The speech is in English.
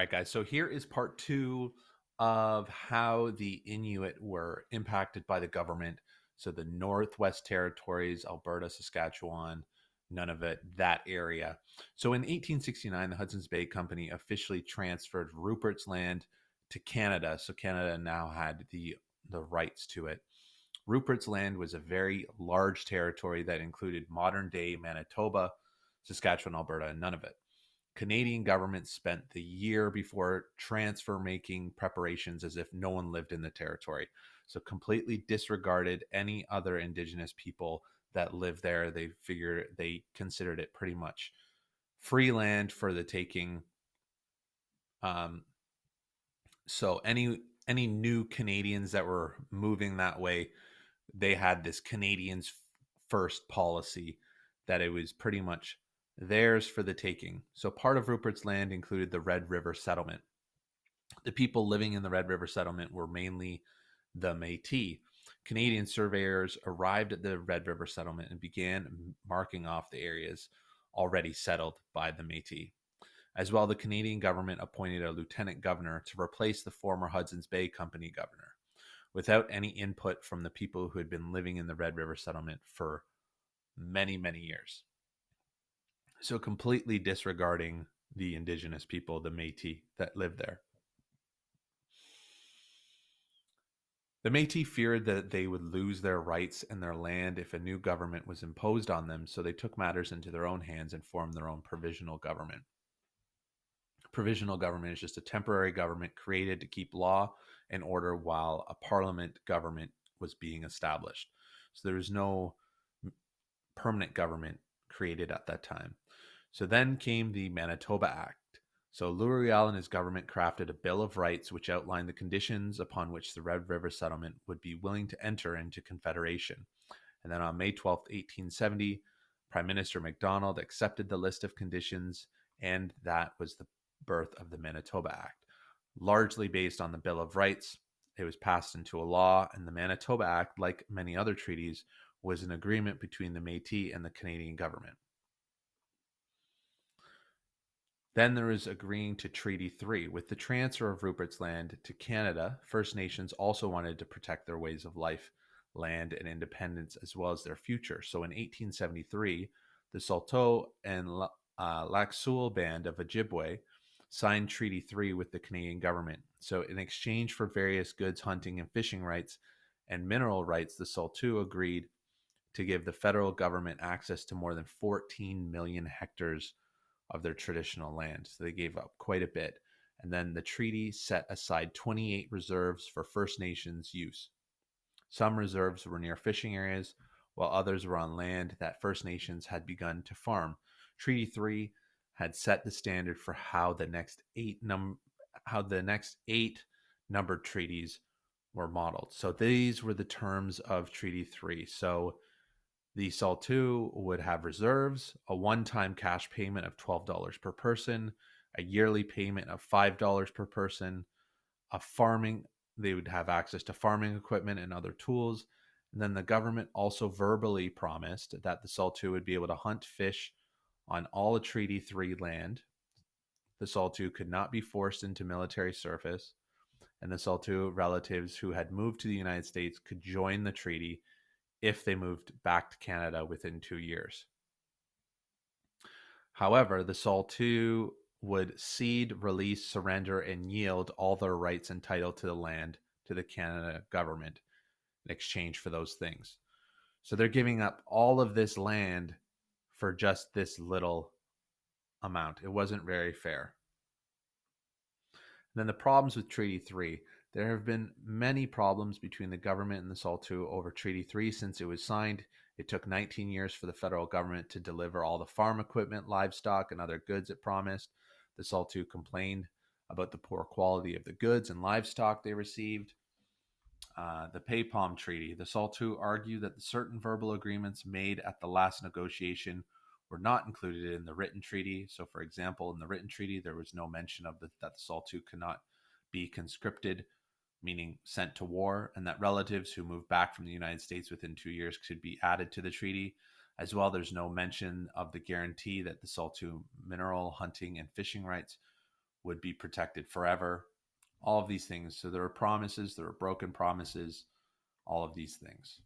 All right, guys. So here is part two of how the Inuit were impacted by the government. So the Northwest Territories, Alberta, Saskatchewan, Nunavut, that area. So in 1869, the Hudson's Bay Company officially transferred Rupert's Land to Canada. So Canada now had the rights to it. Rupert's Land was a very large territory that included modern day Manitoba, Saskatchewan, Alberta, and Nunavut. Canadian government spent the year before transfer making preparations as if no one lived in the territory. So completely disregarded any other indigenous people that lived there. They considered it pretty much free land for the taking. Um, so any new Canadians that were moving that way, they had this Canadians first policy that it was pretty much theirs for the taking. So part of Rupert's Land included the Red River settlement. The people living in the Red River settlement were mainly the Métis. Canadian surveyors arrived at the Red River settlement and began marking off the areas already settled by the Métis. As well, the Canadian government appointed a lieutenant governor to replace the former Hudson's Bay Company governor, without any input from the people who had been living in the Red River settlement for many, many years. So, completely disregarding the indigenous people, the Métis that lived there. The Métis feared that they would lose their rights and their land if a new government was imposed on them, so they took matters into their own hands and formed their own provisional government. Provisional government is just a temporary government created to keep law and order while a parliament government was being established. So there was no permanent government created at that time. So then came the Manitoba Act. So Louis Riel and his government crafted a Bill of Rights which outlined the conditions upon which the Red River settlement would be willing to enter into confederation. And then on May 12th, 1870, Prime Minister MacDonald accepted the list of conditions, and that was the birth of the Manitoba Act. Largely based on the Bill of Rights, it was passed into a law, and the Manitoba Act, like many other treaties, was an agreement between the Métis and the Canadian government. Then there is agreeing to Treaty 3. With the transfer of Rupert's Land to Canada, First Nations also wanted to protect their ways of life, land, and independence, as well as their future. So in 1873, the Saulteaux and Lac Seul Band of Ojibwe signed Treaty 3 with the Canadian government. So in exchange for various goods, hunting, and fishing rights and mineral rights, the Saulteaux agreed to give the federal government access to more than 14 million hectares of their traditional land. So they gave up quite a bit. And then the treaty set aside 28 reserves for First Nations use. Some reserves were near fishing areas, while others were on land that First Nations had begun to farm. Treaty 3 had set the standard for how the next eight numbered treaties were modeled. So these were the terms of Treaty 3. So the Saulteaux would have reserves, a one time cash payment of $12 per person, a yearly payment of $5 per person, they would have access to farming equipment and other tools. And then the government also verbally promised that the Saulteaux would be able to hunt fish on all of Treaty 3 land. The Saulteaux could not be forced into military service, and the Saulteaux relatives who had moved to the United States could join the treaty if they moved back to Canada within 2 years. However, the Saulteaux would cede, release, surrender, and yield all their rights and title to the land to the Canada government in exchange for those things. So they're giving up all of this land for just this little amount. It wasn't very fair. And then the problems with Treaty 3. There have been many problems between the government and the Saulteaux over Treaty 3 since it was signed. It took 19 years for the federal government to deliver all the farm equipment, livestock, and other goods it promised. The Saulteaux complained about the poor quality of the goods and livestock they received. The Pay Palm Treaty. The Saulteaux argue that the certain verbal agreements made at the last negotiation were not included in the written treaty. So, for example, in the written treaty, there was no mention of that the Saulteaux cannot be conscripted, meaning sent to war, and that relatives who move back from the United States within 2 years could be added to the treaty. As well, there's no mention of the guarantee that the Saulteaux mineral hunting and fishing rights would be protected forever. All of these things. So there are promises, there are broken promises, all of these things.